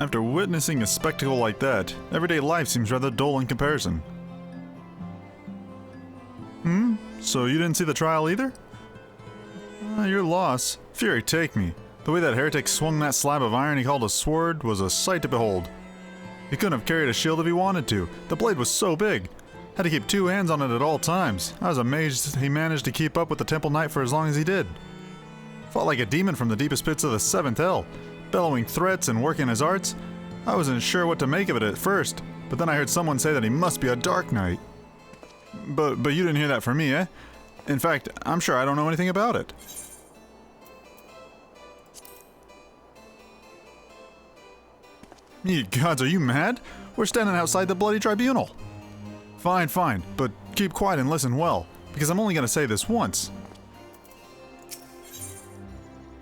After witnessing a spectacle like that, everyday life seems rather dull in comparison. So you didn't see the trial either? Your loss. Fury take me. The way that heretic swung that slab of iron he called a sword was a sight to behold. He couldn't have carried a shield if he wanted to. The blade was so big. Had to keep two hands on it at all times. I was amazed he managed to keep up with the Temple Knight for as long as he did. Fought like a demon from the deepest pits of the 7th hell, bellowing threats and working his arts. I wasn't sure what to make of it at first, but then I heard someone say that he must be a Dark Knight. But you didn't hear that from me, eh? In fact, I'm sure I don't know anything about it. Ye gods, are you mad? We're standing outside the bloody tribunal. Fine, but keep quiet and listen well, because I'm only going to say this once.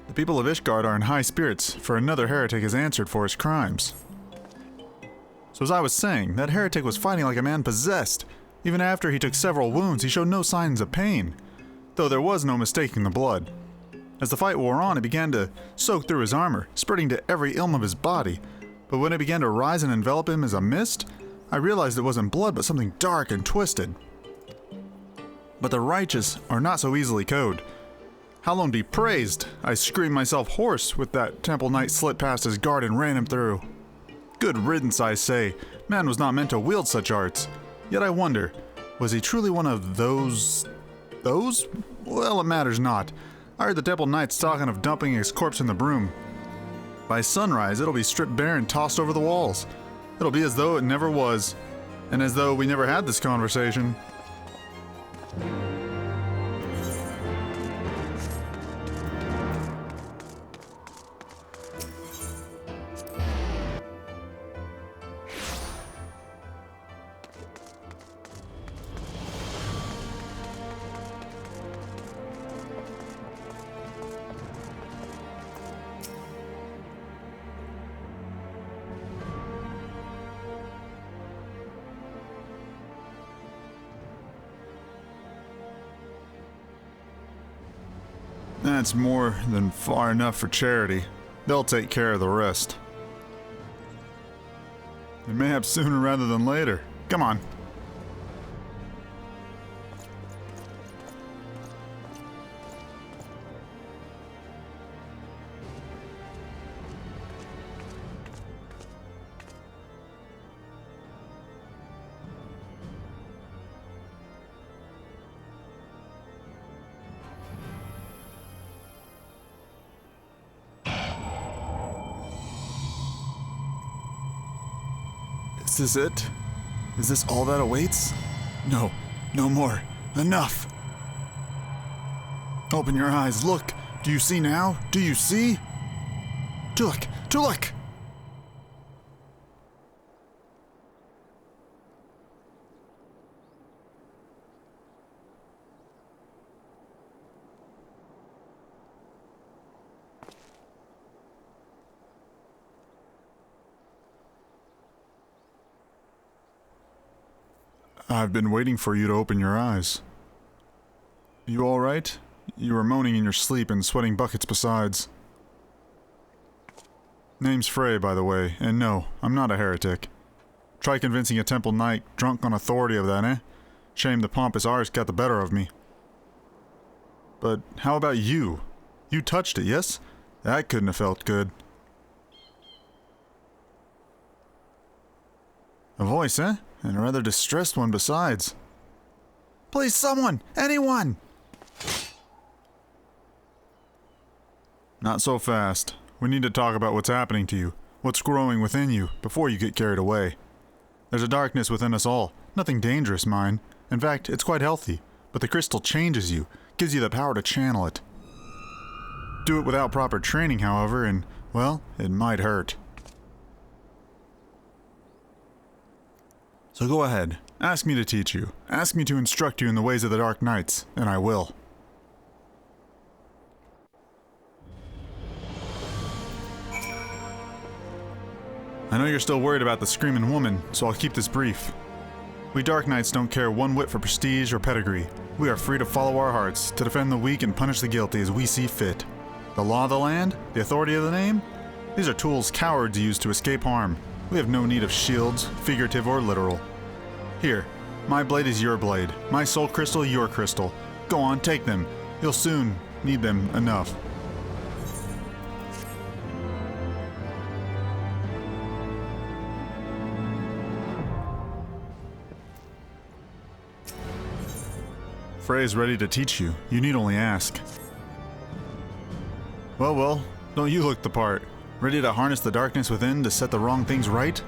The people of Ishgard are in high spirits, for another heretic has answered for his crimes. So as I was saying, that heretic was fighting like a man possessed. Even after he took several wounds, he showed no signs of pain, though there was no mistaking the blood. As the fight wore on, it began to soak through his armor, spreading to every ilm of his body. But when it began to rise and envelop him as a mist, I realized it wasn't blood but something dark and twisted. But the righteous are not so easily cowed. Hallowed be praised! I screamed myself hoarse with that Temple Knight slit past his guard and ran him through. Good riddance, I say. Man was not meant to wield such arts. Yet I wonder, was he truly one of those? Well, it matters not. I heard the Temple Knights talking of dumping his corpse in the broom. By sunrise, it'll be stripped bare and tossed over the walls. It'll be as though it never was, and as though we never had this conversation. That's more than far enough for charity. They'll take care of the rest. And mayhap sooner rather than later. Come on. Is this it? Is this all that awaits? No, no more. Enough! Open your eyes, look! Do you see now? Do you see? Tolucc! Tolucc! I've been waiting for you to open your eyes. You all right? You were moaning in your sleep and sweating buckets besides. Name's Frey, by the way, and no, I'm not a heretic. Try convincing a Temple Knight drunk on authority of that, eh? Shame the pompous arse got the better of me. But how about you? You touched it, yes? That couldn't have felt good. A voice, eh? And a rather distressed one besides. Please, someone! Anyone! Not so fast. We need to talk about what's happening to you, what's growing within you, before you get carried away. There's a darkness within us all. Nothing dangerous, mind. In fact, it's quite healthy. But the crystal changes you, gives you the power to channel it. Do it without proper training, however, and, well, it might hurt. So go ahead. Ask me to teach you. Ask me to instruct you in the ways of the Dark Knights, and I will. I know you're still worried about the Screaming Woman, so I'll keep this brief. We Dark Knights don't care one whit for prestige or pedigree. We are free to follow our hearts, to defend the weak and punish the guilty as we see fit. The law of the land? The authority of the name? These are tools cowards use to escape harm. We have no need of shields, figurative or literal. Here, my blade is your blade, my soul crystal your crystal. Go on, take them. You'll soon need them enough. Frey is ready to teach you. You need only ask. Well, don't you look the part? Ready to harness the darkness within to set the wrong things right?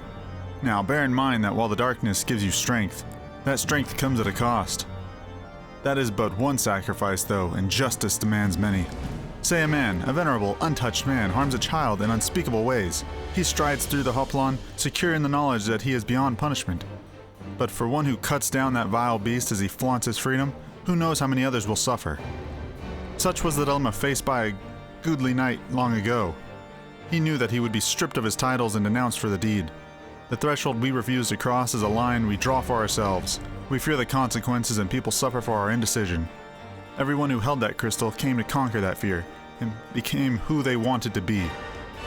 Now, bear in mind that while the darkness gives you strength, that strength comes at a cost. That is but one sacrifice, though, and justice demands many. Say a man, a venerable, untouched man, harms a child in unspeakable ways. He strides through the hoplon, secure in the knowledge that he is beyond punishment. But for one who cuts down that vile beast as he flaunts his freedom, who knows how many others will suffer? Such was the dilemma faced by a goodly knight long ago. He knew that he would be stripped of his titles and denounced for the deed. The threshold we refuse to cross is a line we draw for ourselves. We fear the consequences and people suffer for our indecision. Everyone who held that crystal came to conquer that fear and became who they wanted to be.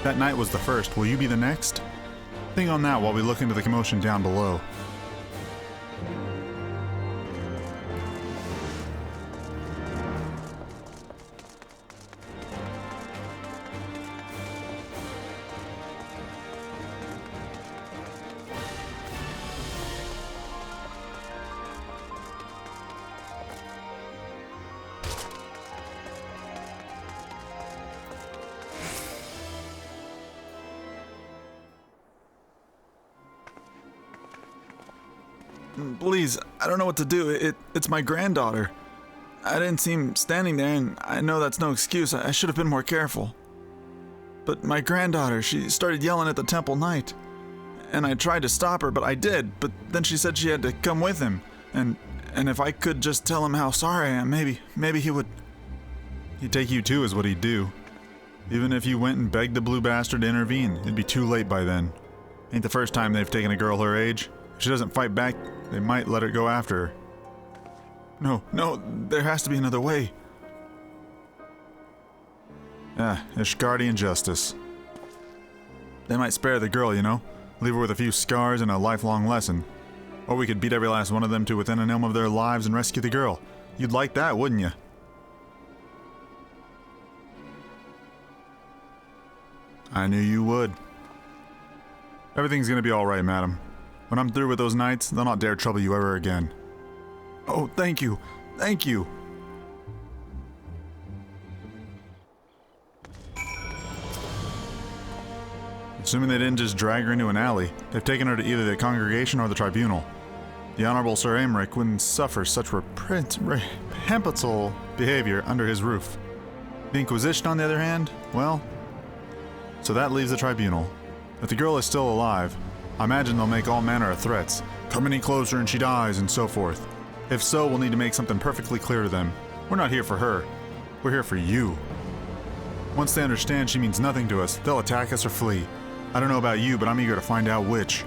That night was the first. Will you be the next? Think on that while we look into the commotion down below. Please, I don't know what to do. It's my granddaughter. I didn't see him standing there, and I know that's no excuse. I should have been more careful. But my granddaughter, she started yelling at the temple knight. And I tried to stop her, but I did. But then she said she had to come with him. And if I could just tell him how sorry I am, maybe he would... He'd take you too, is what he'd do. Even if you went and begged the blue bastard to intervene, it'd be too late by then. Ain't the first time they've taken a girl her age. If she doesn't fight back, they might let her go after her. No, there has to be another way. Ishgardian justice. They might spare the girl, you know? Leave her with a few scars and a lifelong lesson. Or we could beat every last one of them to within an elm of their lives and rescue the girl. You'd like that, wouldn't you? I knew you would. Everything's gonna be alright, madam. When I'm through with those knights, they'll not dare trouble you ever again. Oh, thank you. Thank you. Assuming they didn't just drag her into an alley, they've taken her to either the congregation or the tribunal. The Honorable Sir Aymeric wouldn't suffer such reprehensible behavior under his roof. The Inquisition, on the other hand, well... So that leaves the tribunal. If the girl is still alive, I imagine they'll make all manner of threats. Come any closer and she dies, and so forth. If so, we'll need to make something perfectly clear to them. We're not here for her. We're here for you. Once they understand she means nothing to us, they'll attack us or flee. I don't know about you, but I'm eager to find out which.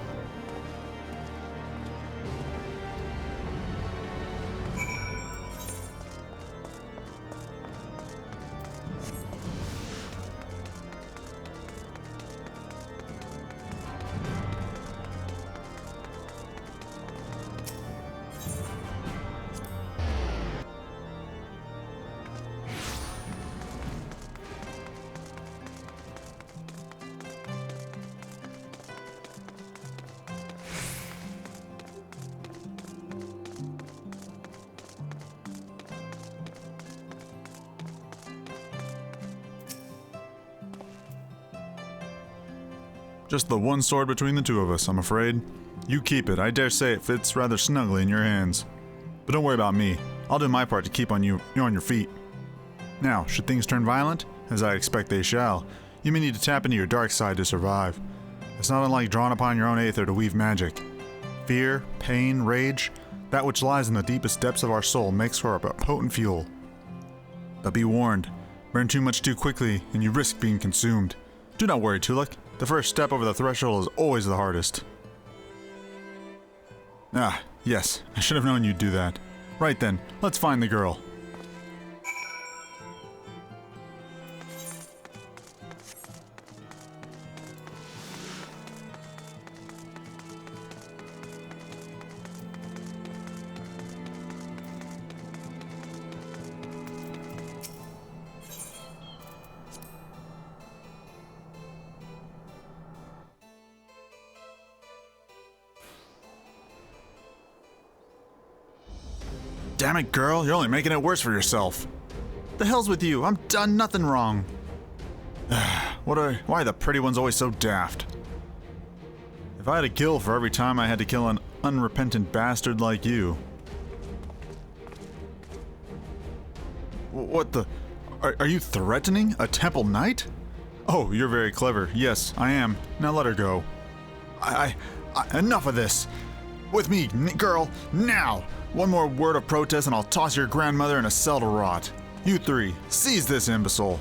Just the one sword between the two of us, I'm afraid. You keep it. I dare say it fits rather snugly in your hands. But don't worry about me. I'll do my part to keep you on your feet. Now, should things turn violent, as I expect they shall, you may need to tap into your dark side to survive. It's not unlike drawing upon your own aether to weave magic. Fear, pain, rage, that which lies in the deepest depths of our soul makes for a potent fuel. But be warned, burn too much too quickly and you risk being consumed. Do not worry, Tolucc. The first step over the threshold is always the hardest. Ah, yes, I should have known you'd do that. Right then, let's find the girl. Damn it, girl, you're only making it worse for yourself. The hell's with you? I'm done nothing wrong. Why are the pretty ones always so daft? If I had a kill for every time I had to kill an unrepentant bastard like you. What the? Are you threatening a temple knight? Oh, you're very clever. Yes, I am. Now let her go. Enough of this. With me, girl, now! One more word of protest and I'll toss your grandmother in a cell to rot. You three, seize this imbecile.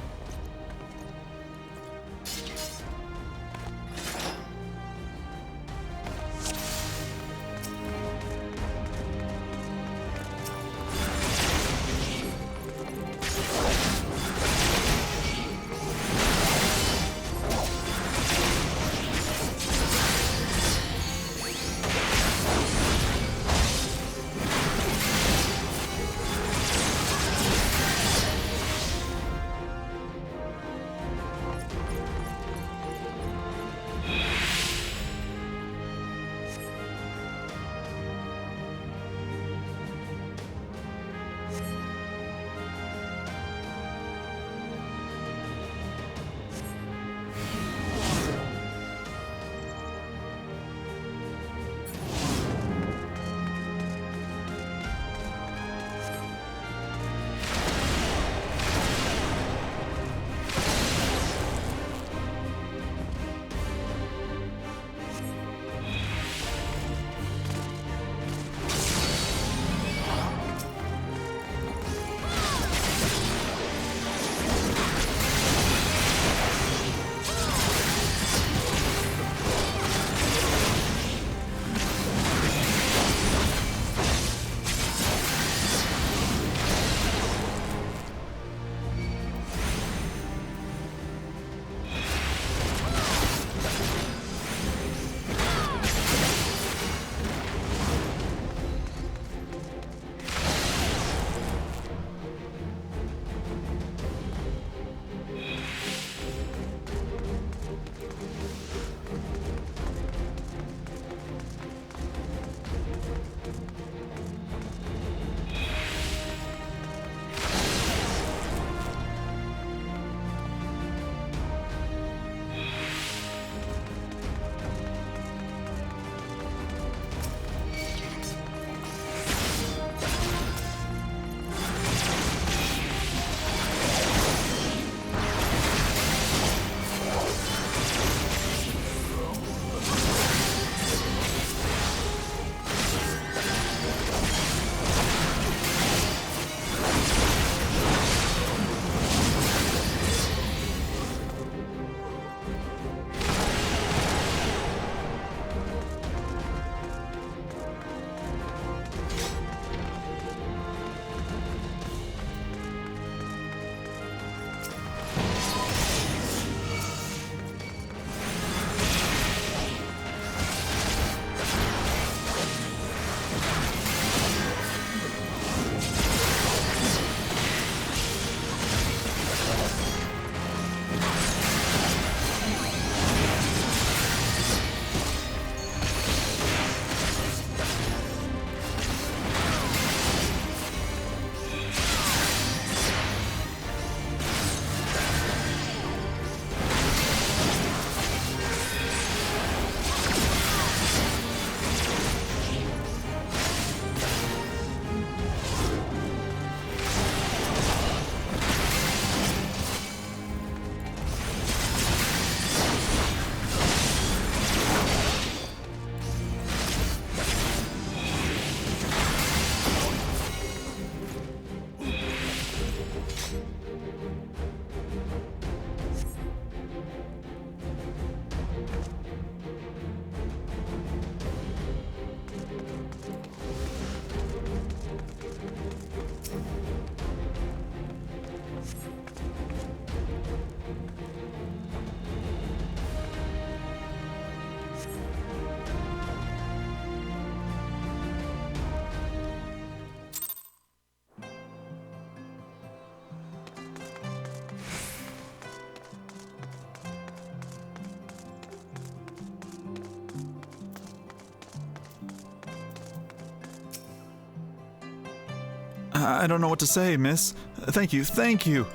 I don't know what to say, miss. Thank you, thank you.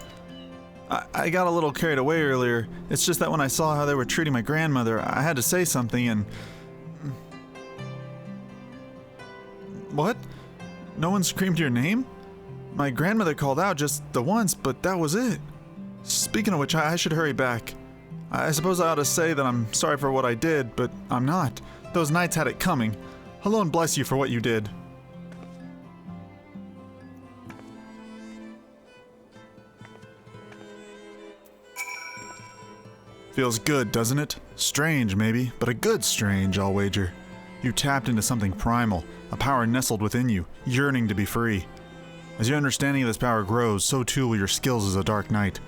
I got a little carried away earlier. It's just that when I saw how they were treating my grandmother, I had to say something and... What? No one screamed your name? My grandmother called out just the once, but that was it. Speaking of which, I should hurry back. I suppose I ought to say that I'm sorry for what I did, but I'm not. Those knights had it coming. Alone bless you for what you did. Feels good, doesn't it? Strange, maybe, but a good strange, I'll wager. You tapped into something primal, a power nestled within you, yearning to be free. As your understanding of this power grows, so too will your skills as a Dark Knight.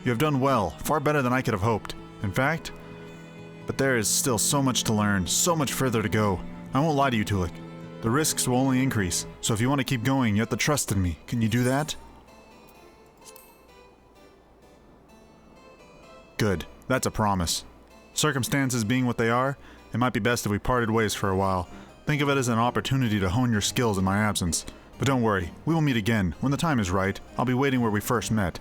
You have done well, far better than I could have hoped. In fact, but there is still so much to learn, so much further to go. I won't lie to you, Tolucc. The risks will only increase, so if you want to keep going, you have to trust in me. Can you do that? Good. That's a promise. Circumstances being what they are, it might be best if we parted ways for a while. Think of it as an opportunity to hone your skills in my absence. But don't worry, we will meet again. When the time is right, I'll be waiting where we first met.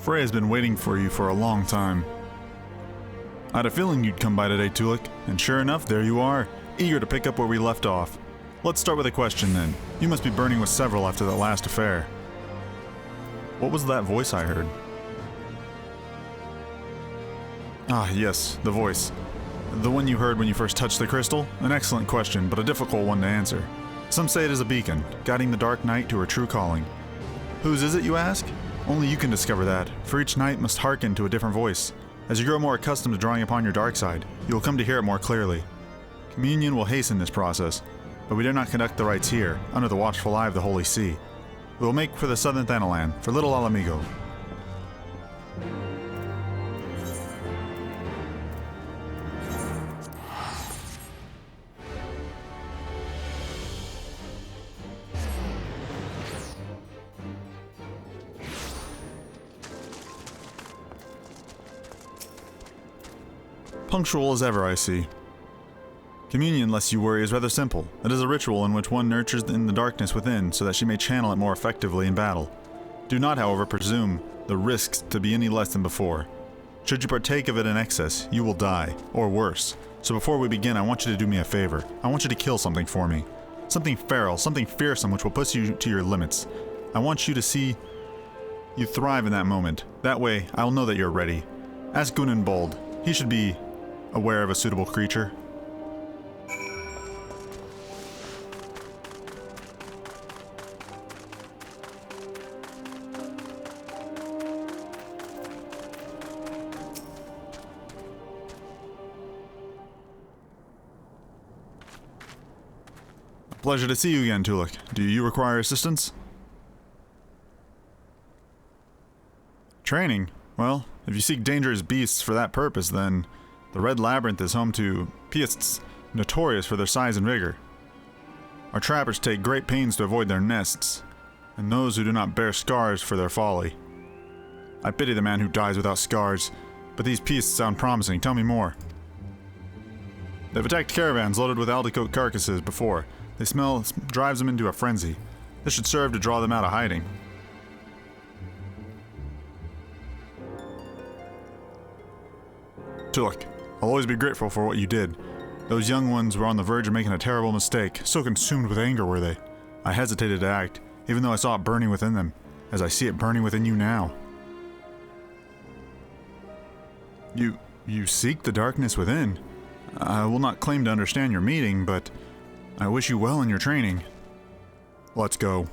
Freya's been waiting for you for a long time. I had a feeling you'd come by today, Tolucc, and sure enough, there you are, eager to pick up where we left off. Let's start with a question then. You must be burning with several after that last affair. What was that voice I heard? Ah, yes, the voice. The one you heard when you first touched the crystal? An excellent question, but a difficult one to answer. Some say it is a beacon, guiding the Dark Knight to her true calling. Whose is it, you ask? Only you can discover that, for each knight must hearken to a different voice. As you grow more accustomed to drawing upon your dark side, you will come to hear it more clearly. Communion will hasten this process, but we dare not conduct the rites here, under the watchful eye of the Holy See. We will make for the southern Thanalan, for Little Alamigo. Punctual as ever, I see. Communion, lest you worry, is rather simple. It is a ritual in which one nurtures in the darkness within so that she may channel it more effectively in battle. Do not, however, presume the risks to be any less than before. Should you partake of it in excess, you will die, or worse. So before we begin, I want you to do me a favor. I want you to kill something for me. Something feral, something fearsome which will push you to your limits. I want you to see you thrive in that moment. That way, I'll know that you're ready. Ask Gunenbold. He should be aware of a suitable creature. Pleasure to see you again, Tolucc. Do you require assistance? Training? Well, if you seek dangerous beasts for that purpose, then the Red Labyrinth is home to Piests, notorious for their size and vigor. Our trappers take great pains to avoid their nests, and those who do not bear scars for their folly. I pity the man who dies without scars, but these Piests sound promising. Tell me more. They've attacked caravans loaded with Aldecote carcasses before. They smell drives them into a frenzy. This should serve to draw them out of hiding. Tolucc, I'll always be grateful for what you did. Those young ones were on the verge of making a terrible mistake. So consumed with anger were they. I hesitated to act, even though I saw it burning within them, as I see it burning within you now. You seek the darkness within. I will not claim to understand your meaning, but I wish you well in your training. Let's go.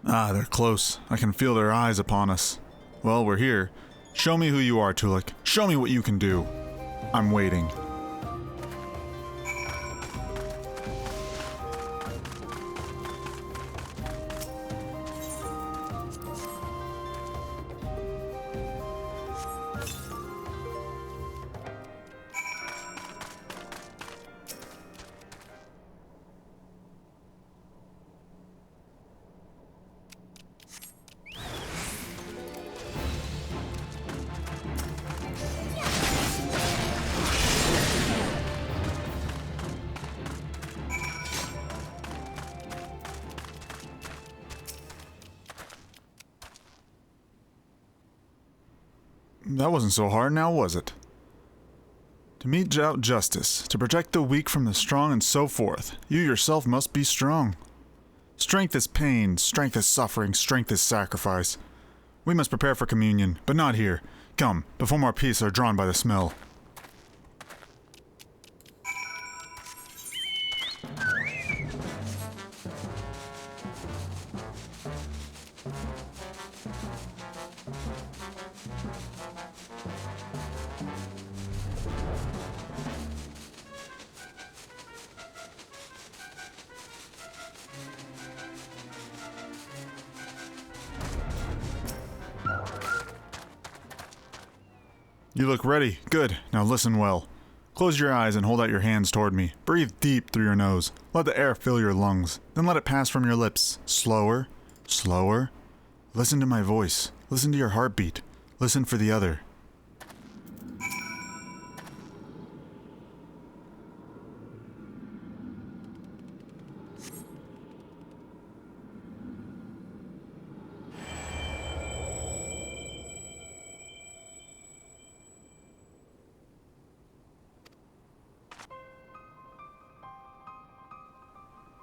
Ah, they're close. I can feel their eyes upon us. Well, we're here. Show me who you are, Tolucc. Show me what you can do. I'm waiting. That wasn't so hard now, was it? To mete out justice, to protect the weak from the strong, and so forth, you yourself must be strong. Strength is pain, strength is suffering, strength is sacrifice. We must prepare for communion, but not here. Come, before more peace are drawn by the smell. You look ready. Good. Now listen well. Close your eyes and hold out your hands toward me. Breathe deep through your nose. Let the air fill your lungs. Then let it pass from your lips. Slower. Slower. Listen to my voice. Listen to your heartbeat. Listen for the other.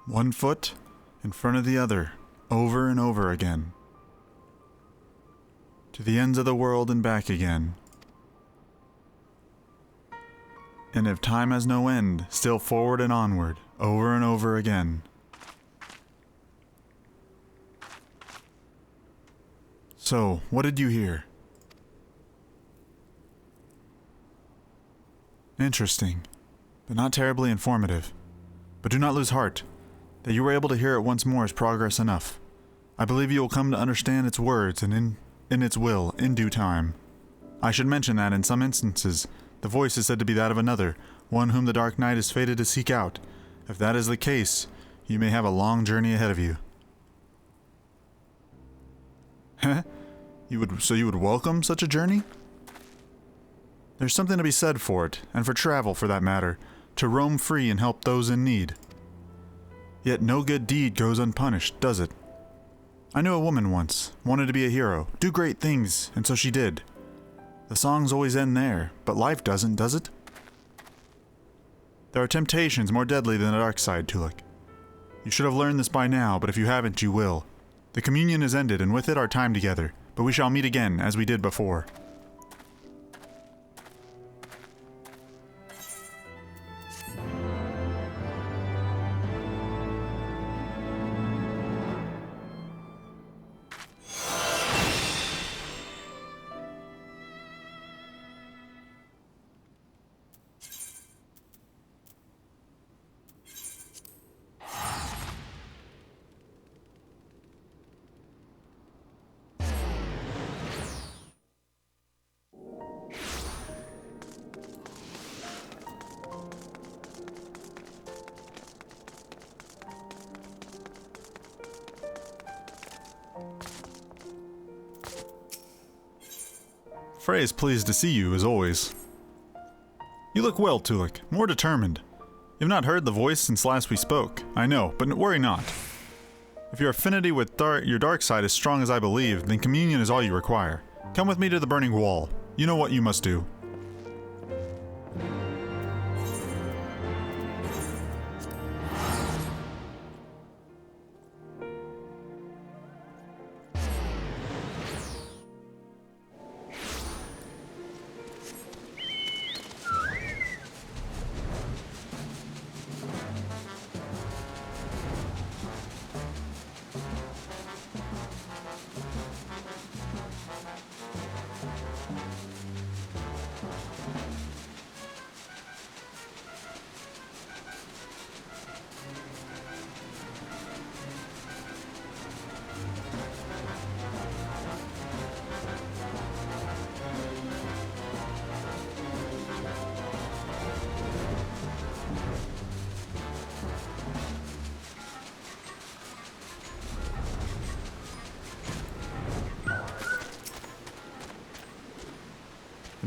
One foot in front of the other, over and over again. To the ends of the world and back again. And if time has no end, still forward and onward, over and over again. So, what did you hear? Interesting, but not terribly informative. But do not lose heart. That you were able to hear it once more is progress enough. I believe you will come to understand its words and in its will, in due time. I should mention that in some instances, the voice is said to be that of another, one whom the Dark Knight is fated to seek out. If that is the case, you may have a long journey ahead of you. Heh? So you would welcome such a journey? There's something to be said for it, and for travel for that matter, to roam free and help those in need. Yet no good deed goes unpunished, does it? I knew a woman once, wanted to be a hero, do great things, and so she did. The songs always end there, but life doesn't, does it? There are temptations more deadly than the dark side, Tolucc. You should have learned this by now, but if you haven't, you will. The communion is ended, and with it our time together, but we shall meet again, as we did before. Frey is pleased to see you, as always. You look well, Tolucc, more determined. You've not heard the voice since last we spoke, I know, but worry not. If your affinity with your dark side is strong as I believe, then communion is all you require. Come with me to the burning wall. You know what you must do.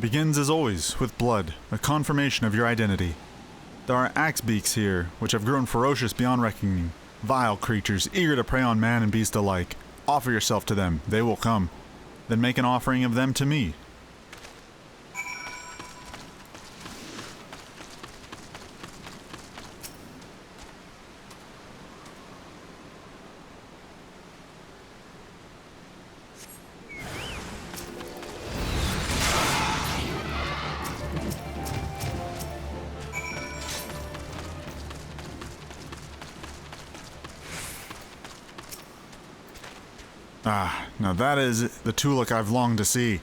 begins as always with blood, a confirmation of your identity. There are axe beaks here, which have grown ferocious beyond reckoning. Vile creatures, eager to prey on man and beast alike. Offer yourself to them, they will come. Then make an offering of them to me. Ah, now that is the Tolucc I've longed to see.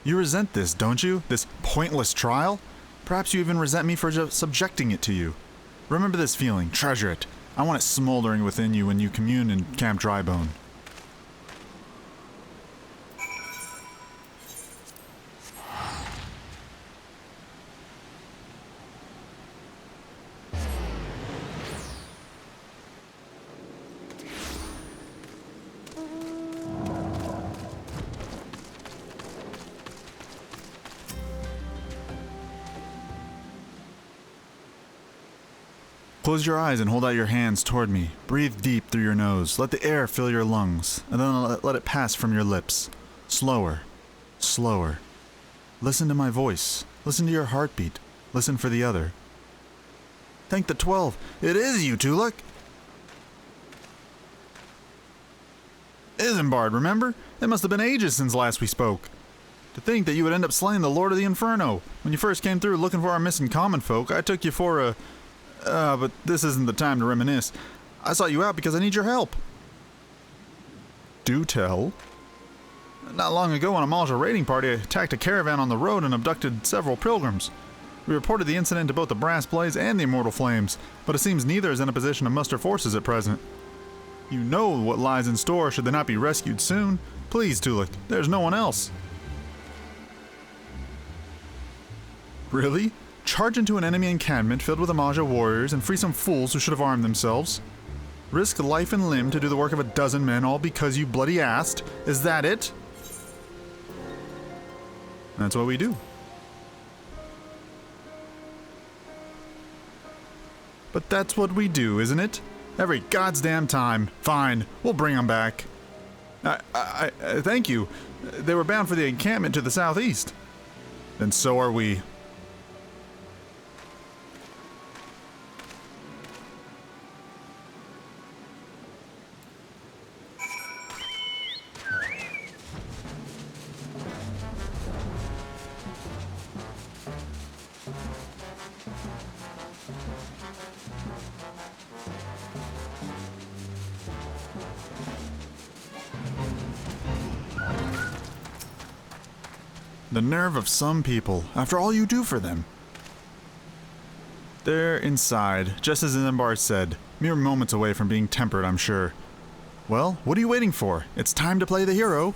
You resent this, don't you? This pointless trial? Perhaps you even resent me for subjecting it to you. Remember this feeling, treasure it. I want it smoldering within you when you commune in Camp Drybone. Close your eyes and hold out your hands toward me. Breathe deep through your nose. Let the air fill your lungs, and then let it pass from your lips. Slower. Slower. Listen to my voice. Listen to your heartbeat. Listen for the other. Thank the 12. It is you, Tolucc. Isambard, remember? It must have been ages since last we spoke. To think that you would end up slaying the Lord of the Inferno. When you first came through looking for our missing common folk, I took you for a... but this isn't the time to reminisce. I sought you out because I need your help. Do tell. Not long ago, an Amalja raiding party attacked a caravan on the road and abducted several pilgrims. We reported the incident to both the Brass Blades and the Immortal Flames, but it seems neither is in a position to muster forces at present. You know what lies in store should they not be rescued soon. Please, Tolucc, there's no one else. Really? Charge into an enemy encampment filled with Amalja warriors and free some fools who should have armed themselves? Risk life and limb to do the work of a dozen men all because you bloody asked? Is that it? That's what we do. But that's what we do, isn't it? Every goddamn time. Fine, we'll bring them back. I thank you. They were bound for the encampment to the southeast. Then so are we. The nerve of some people, after all you do for them. They're inside, just as Isambard said, mere moments away from being tempered, I'm sure. Well, what are you waiting for? It's time to play the hero.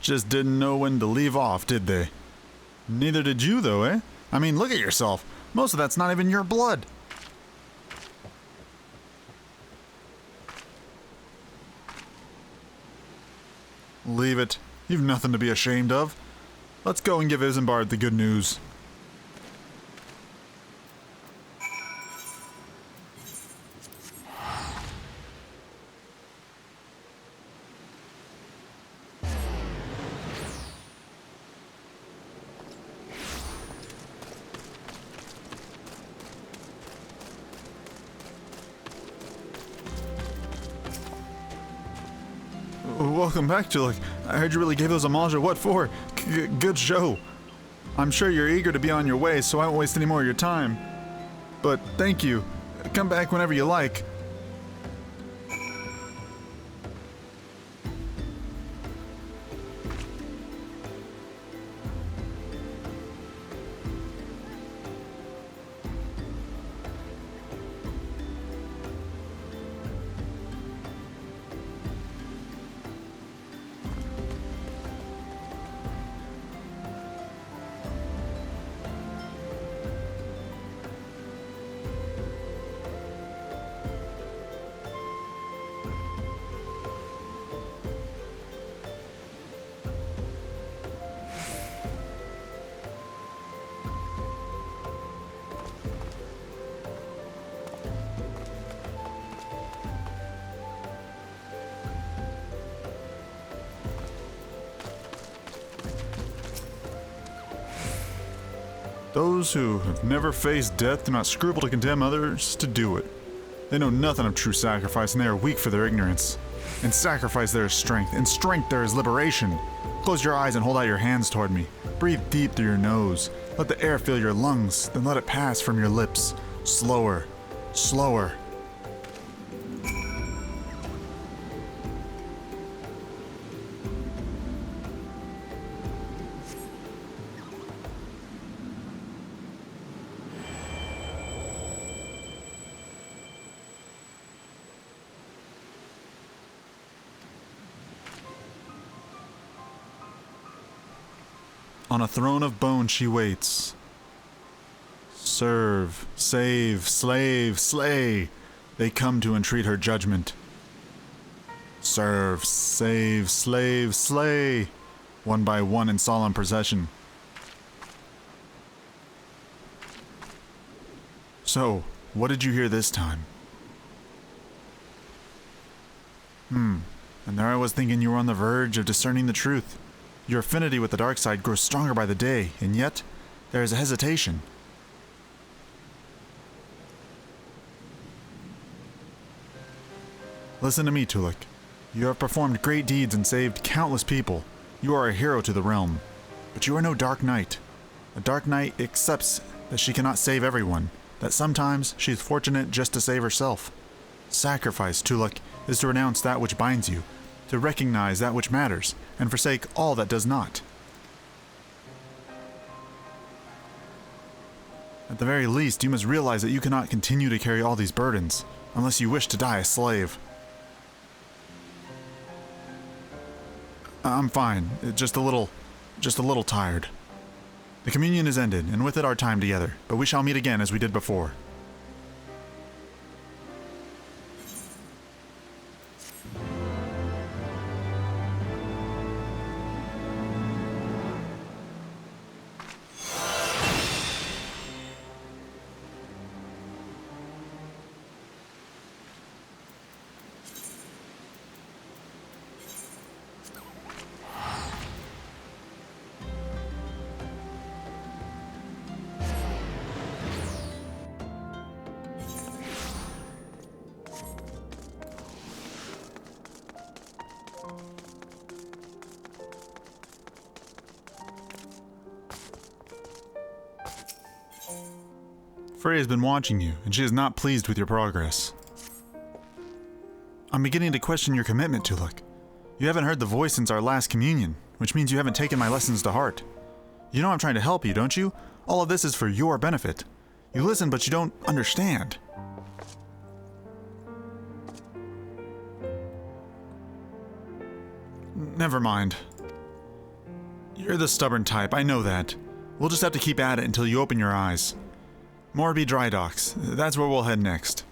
Just didn't know when to leave off, did they? Neither did you, though, eh? I mean, look at yourself. Most of that's not even your blood. Leave it. You've nothing to be ashamed of. Let's go and give Isambard the good news. Welcome back, Tolucc. I heard you really gave those homage. What for? Good show. I'm sure you're eager to be on your way, so I won't waste any more of your time. But thank you. Come back whenever you like. Those who have never faced death do not scruple to condemn others to do it. They know nothing of true sacrifice, and they are weak for their ignorance. In sacrifice there is strength, in strength there is liberation. Close your eyes and hold out your hands toward me. Breathe deep through your nose. Let the air fill your lungs, then let it pass from your lips. Slower, slower. On a throne of bone she waits. Serve, save, slave, slay. They come to entreat her judgment. Serve, save, slave, slay. One by one in solemn procession. So, what did you hear this time? And there I was thinking you were on the verge of discerning the truth. Your affinity with the dark side grows stronger by the day, and yet, there is a hesitation. Listen to me, Tolucc. You have performed great deeds and saved countless people. You are a hero to the realm. But you are no dark knight. A dark knight accepts that she cannot save everyone, that sometimes she is fortunate just to save herself. Sacrifice, Tolucc, is to renounce that which binds you, to recognize that which matters, and forsake all that does not. At the very least, you must realize that you cannot continue to carry all these burdens, unless you wish to die a slave. I'm fine, just a little tired. The communion is ended, and with it our time together, but we shall meet again as we did before. Freya has been watching you, and she is not pleased with your progress. I'm beginning to question your commitment, Tolucc. You haven't heard the voice since our last communion, which means you haven't taken my lessons to heart. You know I'm trying to help you, don't you? All of this is for your benefit. You listen, but you don't understand. Never mind. You're the stubborn type, I know that. We'll just have to keep at it until you open your eyes. Morby Dry Docks, that's where we'll head next.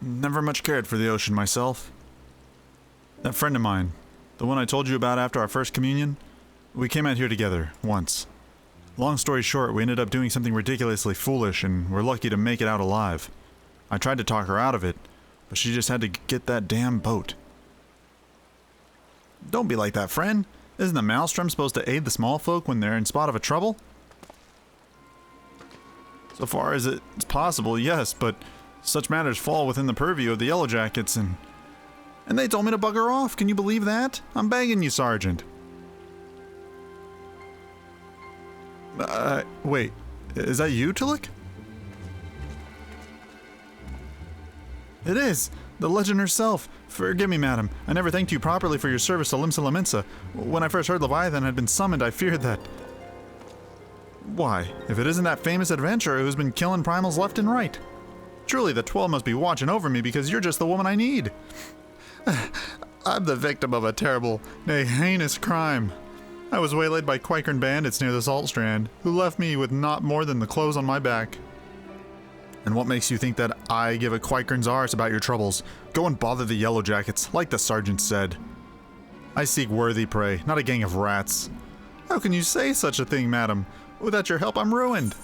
Never much cared for the ocean myself. That friend of mine, the one I told you about after our first communion, we came out here together, once. Long story short, we ended up doing something ridiculously foolish and we're lucky to make it out alive. I tried to talk her out of it, but she just had to get that damn boat. Don't be like that, friend. Isn't the maelstrom supposed to aid the small folk when they're in spot of a trouble? So far as it's possible, yes, but such matters fall within the purview of the Yellow Jackets, and they told me to bugger off. Can you believe that? I'm begging you, Sergeant. Wait. Is that you, Tolucc? It is. The legend herself. Forgive me, madam. I never thanked you properly for your service to Limsa Lominsa. When I first heard Leviathan had been summoned, I feared that... Why, if it isn't that famous adventurer who's been killing primals left and right. Truly, the 12 must be watching over me because you're just the woman I need. I'm the victim of a terrible, nay, heinous crime. I was waylaid by Quikern bandits near the Salt Strand, who left me with not more than the clothes on my back. And what makes you think that I give a Quikern's arse about your troubles? Go and bother the Yellow Jackets, like the sergeant said. I seek worthy prey, not a gang of rats. How can you say such a thing, madam? Without your help, I'm ruined.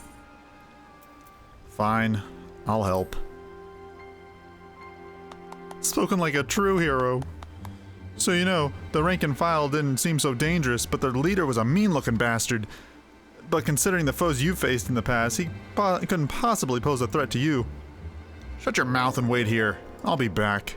Fine. I'll help. Spoken like a true hero. So you know, the rank and file didn't seem so dangerous, but their leader was a mean-looking bastard. But considering the foes you faced in the past, he couldn't possibly pose a threat to you. Shut your mouth and wait here. I'll be back.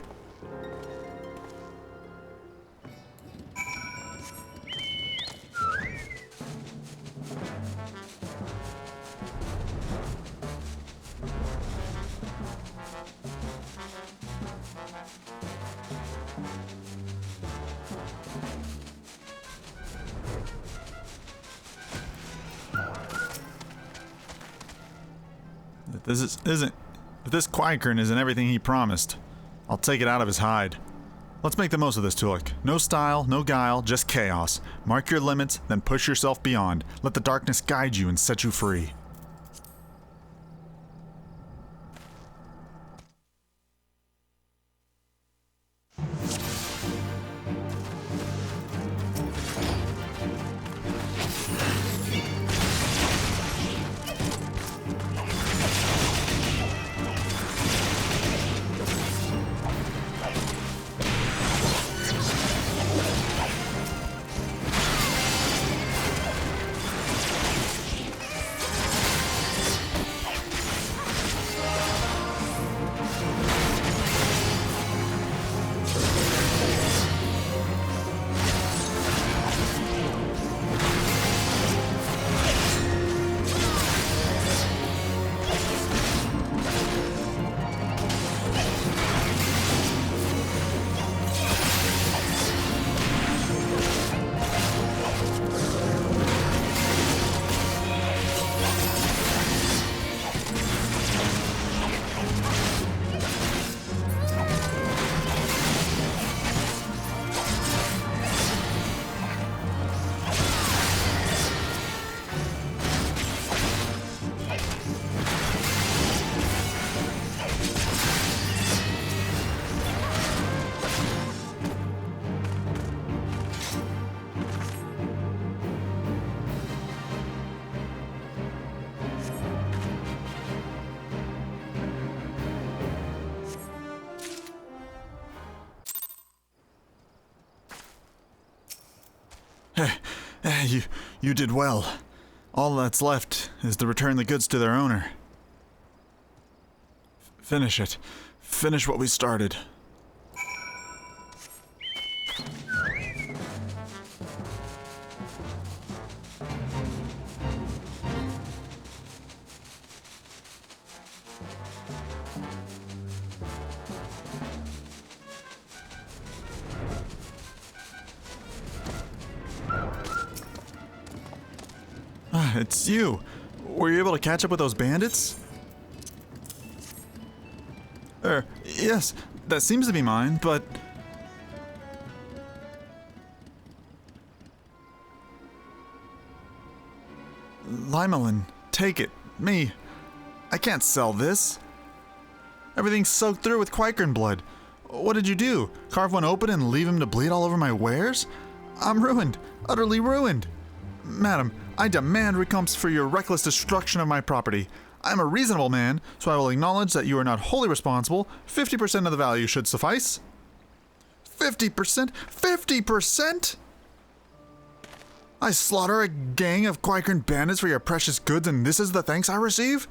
If this Quikern isn't everything he promised, I'll take it out of his hide. Let's make the most of this, Tolucc. No style, no guile, just chaos. Mark your limits, then push yourself beyond. Let the darkness guide you and set you free. You did well. All that's left is to return the goods to their owner. Finish it. Finish what we started. It's you. Were you able to catch up with those bandits? Yes, that seems to be mine, but... Limelin, take it. Me. I can't sell this. Everything's soaked through with Quikern blood. What did you do? Carve one open and leave him to bleed all over my wares? I'm ruined. Utterly ruined. Madam, I demand recompense for your reckless destruction of my property. I am a reasonable man, so I will acknowledge that you are not wholly responsible. 50% of the value should suffice. 50%? 50%? I slaughter a gang of Quikern bandits for your precious goods, and this is the thanks I receive?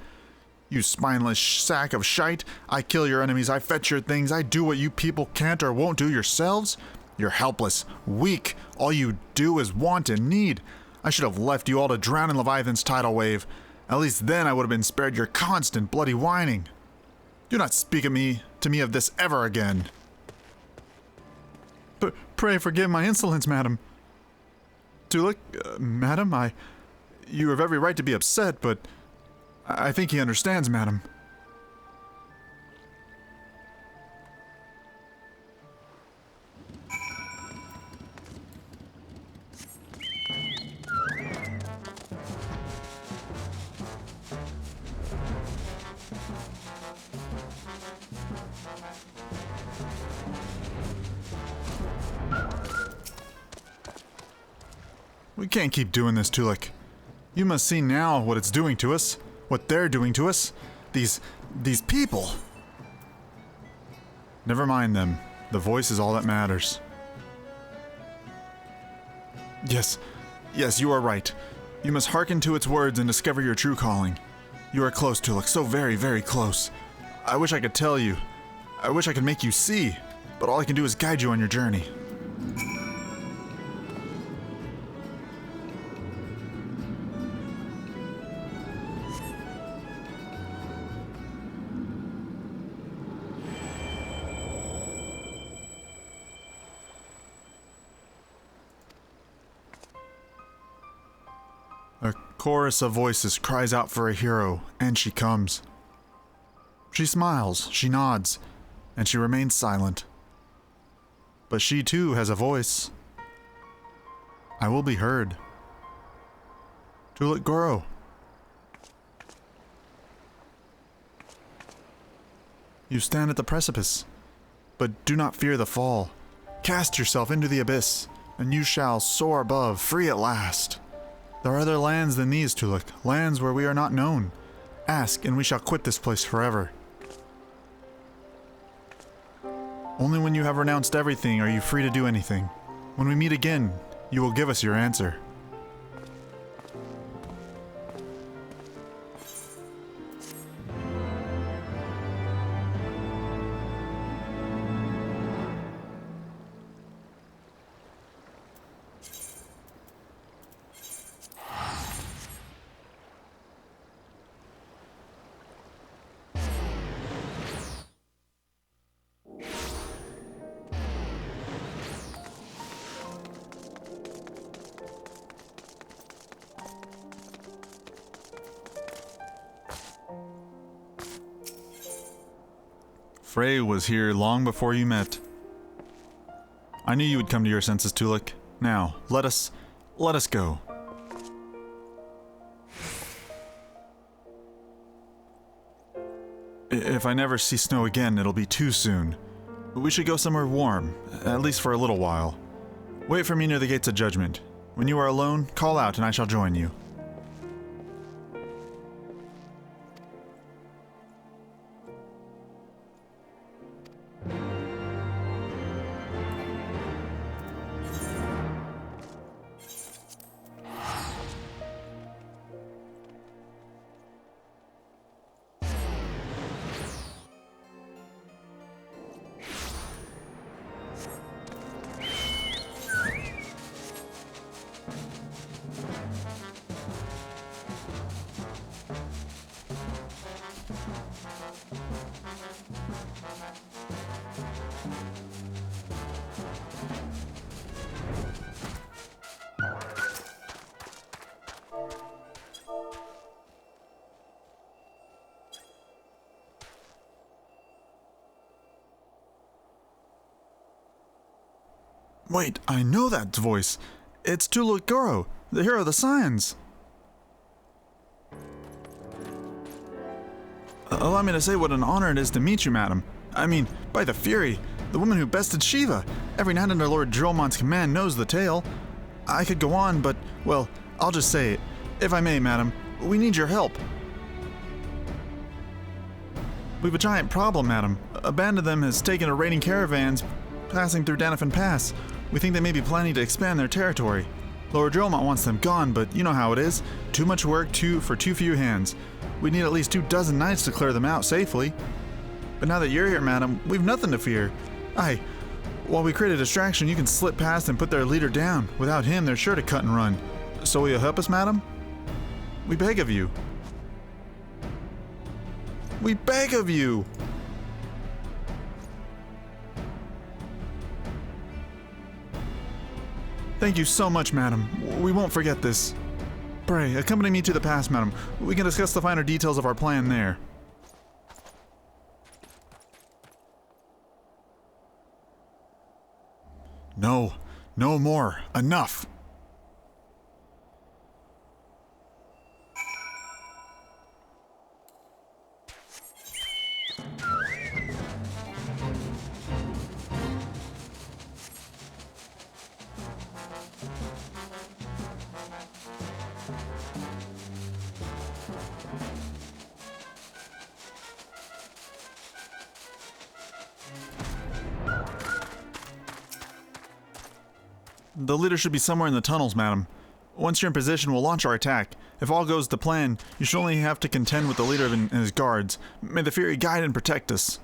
You spineless sack of shite. I kill your enemies, I fetch your things, I do what you people can't or won't do yourselves. You're helpless, weak. All you do is want and need. I should have left you all to drown in Leviathan's tidal wave. At least then I would have been spared your constant bloody whining. Do not speak to me of this ever again. Pray forgive my insolence, madam. Tolucc, madam, you have every right to be upset, but I think he understands, madam. We can't keep doing this, Tolucc. You must see now what it's doing to us. What they're doing to us. These people. Never mind them. The voice is all that matters. Yes, you are right. You must hearken to its words and discover your true calling. You are close, Tolucc, so very, very close. I wish I could tell you. I wish I could make you see, but all I can do is guide you on your journey. A chorus of voices cries out for a hero, and she comes. She smiles, she nods, and she remains silent. But she too has a voice. I will be heard. Tolucc Goro. You stand at the precipice, but do not fear the fall. Cast yourself into the abyss, and you shall soar above, free at last. There are other lands than these, Tolucc, lands where we are not known. Ask, and we shall quit this place forever. Only when you have renounced everything are you free to do anything. When we meet again, you will give us your answer. Frey was here long before you met. I knew you would come to your senses, Tolucc. Now, let us go. If I never see snow again, it'll be too soon. We should go somewhere warm, at least for a little while. Wait for me near the gates of judgment. When you are alone, call out and I shall join you. Wait, I know that voice. It's Tolucc, the hero of the Scions. Allow me to say what an honor it is to meet you, madam. I mean, by the Fury, the woman who bested Shiva. Every knight under Lord Dromant's command knows the tale. I could go on, but, well, I'll just say it. If I may, madam, we need your help. We've a giant problem, madam. A band of them has taken to raiding caravans passing through Danafin Pass. We think they may be planning to expand their territory. Lord Dromant wants them gone, but you know how it is. Too much work for too few hands. We need at least 24 knights to clear them out safely. But now that you're here, madam, we've nothing to fear. Aye, while we create a distraction, you can slip past and put their leader down. Without him, they're sure to cut and run. So will you help us, madam? We beg of you. We beg of you! Thank you so much, madam. We won't forget this. Pray, accompany me to the pass, madam. We can discuss the finer details of our plan there. No, no more. Enough. The leader should be somewhere in the tunnels, madam. Once you're in position, we'll launch our attack. If all goes to plan, you should only have to contend with the leader and his guards. May the Fury guide and protect us.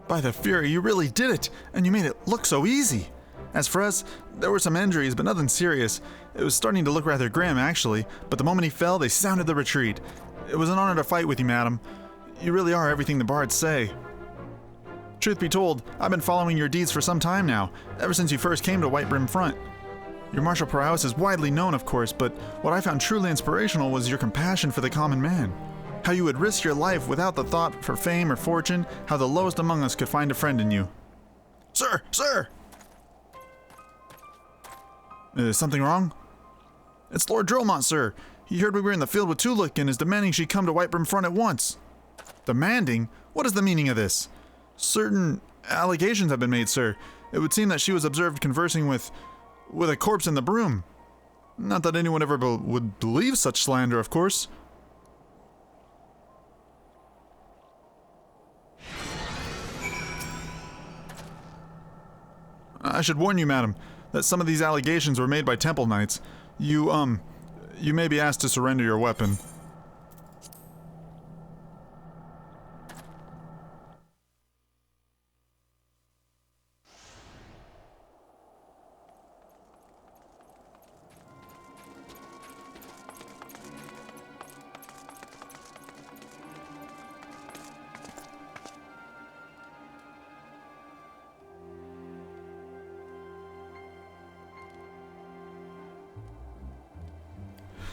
By the Fury, you really did it, and you made it look so easy. As for us, there were some injuries, but nothing serious. It was starting to look rather grim, actually, but the moment he fell, they sounded the retreat. It was an honor to fight with you, madam. You really are everything the bards say. Truth be told, I've been following your deeds for some time now, ever since you first came to Whitebrim Front. Your martial prowess is widely known, of course, but what I found truly inspirational was your compassion for the common man. How you would risk your life without the thought for fame or fortune, how the lowest among us could find a friend in you. Sir! Sir! Is something wrong? It's Lord Dromant, sir. He heard we were in the field with Tolucc and is demanding she come to Whitebrim Front at once. Demanding? What is the meaning of this? Certain allegations have been made, sir. It would seem that she was observed conversing with a corpse in the broom. Not that anyone ever would believe such slander, of course. I should warn you, madam, that some of these allegations were made by Temple Knights. You may be asked to surrender your weapon.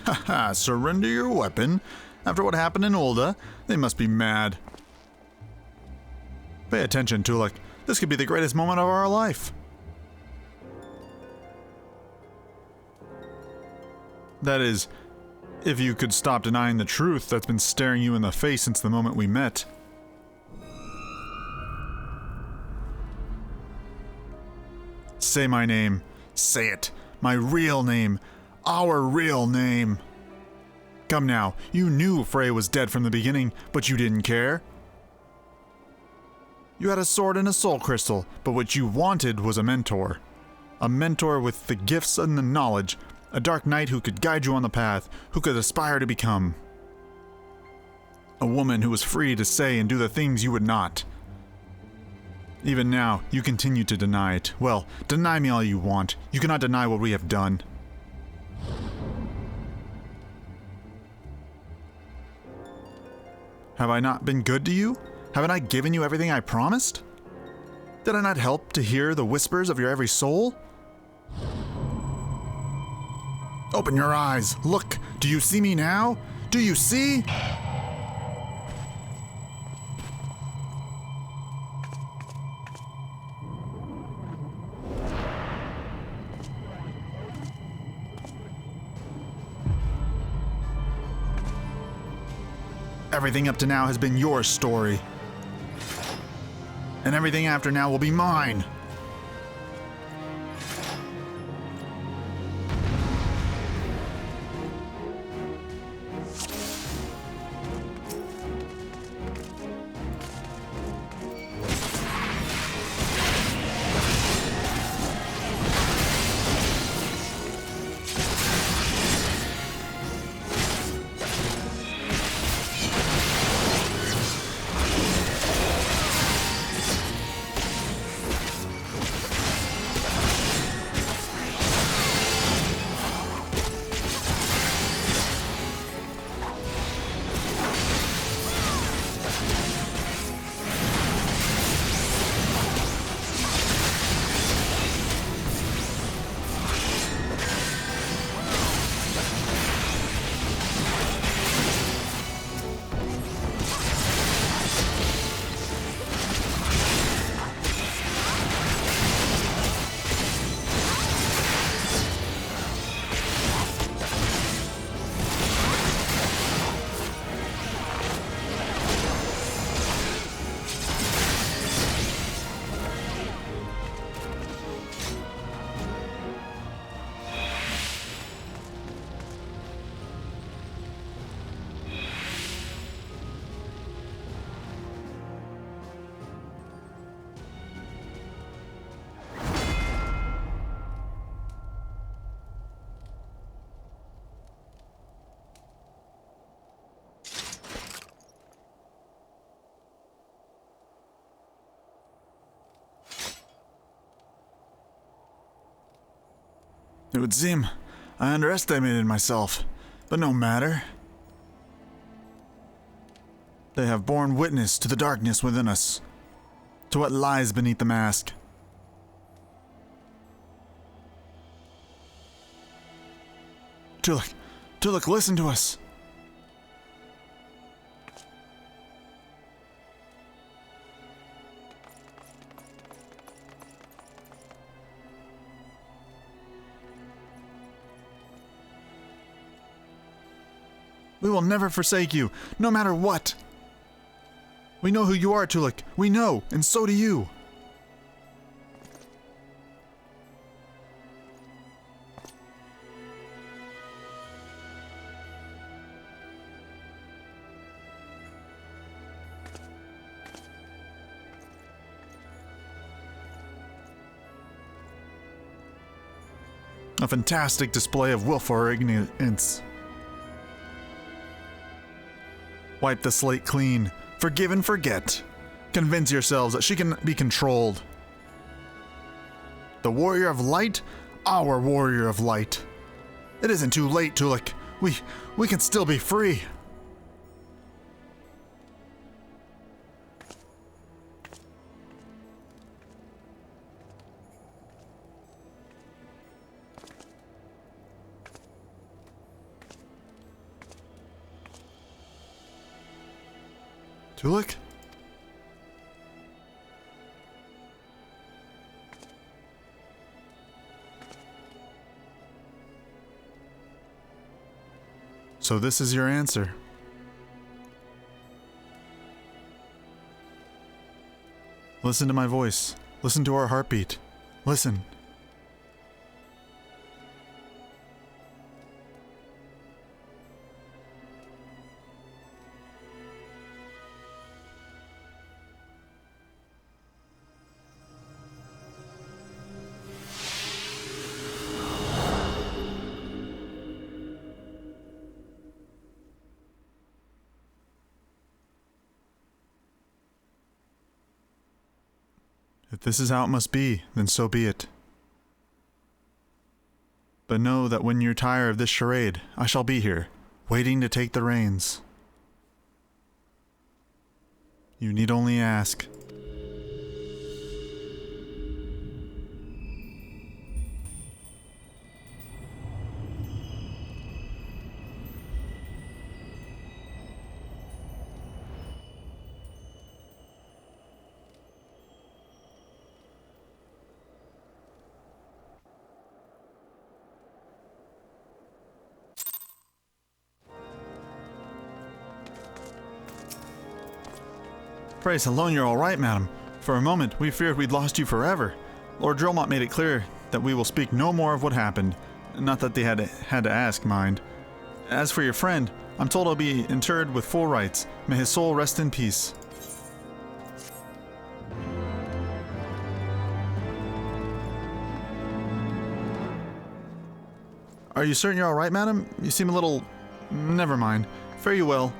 Haha, surrender your weapon? After what happened in Ul'dah, they must be mad. Pay attention, Tolucc. This could be the greatest moment of our life. That is, if you could stop denying the truth that's been staring you in the face since the moment we met. Say my name. Say it. My real name. Our real name. Come now, you knew Frey was dead from the beginning, but you didn't care. You had a sword and a soul crystal, but what you wanted was a mentor. A mentor with the gifts and the knowledge, a dark knight who could guide you on the path, who could aspire to become. A woman who was free to say and do the things you would not. Even now, you continue to deny it. Well, deny me all you want. You cannot deny what we have done. Have I not been good to you? Have I not given you everything I promised? Did I not help to hear the whispers of your every soul? Open your eyes. Look. Do you see me now? Do you see? Everything up to now has been your story. And everything after now will be mine. It would seem I underestimated myself, but no matter. They have borne witness to the darkness within us, to what lies beneath the mask. Tolucc, listen to us. We will never forsake you, no matter what. We know who you are, Tolucc. We know, and so do you. A fantastic display of willful ignorance. Wipe the slate clean. Forgive and forget. Convince yourselves that she can be controlled. The warrior of light? Our warrior of light. It isn't too late, Tolucc. We can still be free. Tolucc? So this is your answer. Listen to my voice. Listen to our heartbeat. Listen. If this is how it must be, then so be it. But know that when you tire of this charade, I shall be here, waiting to take the reins. You need only ask. Praise alone you're all right, madam. For a moment, we feared we'd lost you forever. Lord Dromont made it clear that we will speak no more of what happened. Not that they had to ask, mind. As for your friend, I'm told he'll be interred with full rites. May his soul rest in peace. Are you certain you're all right, madam? You seem a little... Never mind. Fare you well.